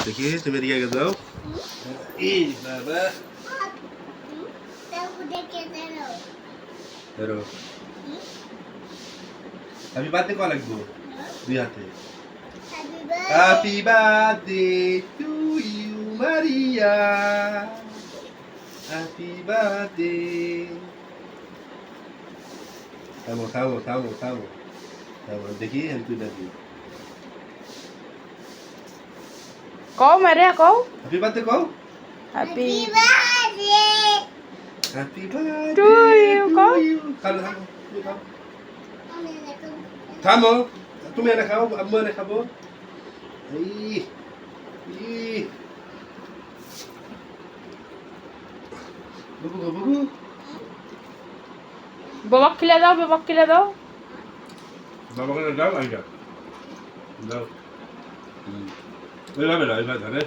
দেখি তুমি এদিকে আগে যাও। এই বাবা ধরো হ্যাপি বার্থডে কল লাগবো দুই হাতে। Happy birthday to you Maria, happy birthday. খাবো খাবো খাবো খাবো খাবো দেখি হ্যাপি বার্থডে কও মারিয়া কও হ্যাপি বার্থডে কও। Happy happy birthday to you কও খাবো খাবো থামো তুমি এনে খাও আম্মু এনে খাবো। এই এই বাবু বাবু বাবাক খিলা দাও বাবাক খিলা দাও বাবাকে দাও আইটা দাও ওইভাবে না ওইভাবে ধরে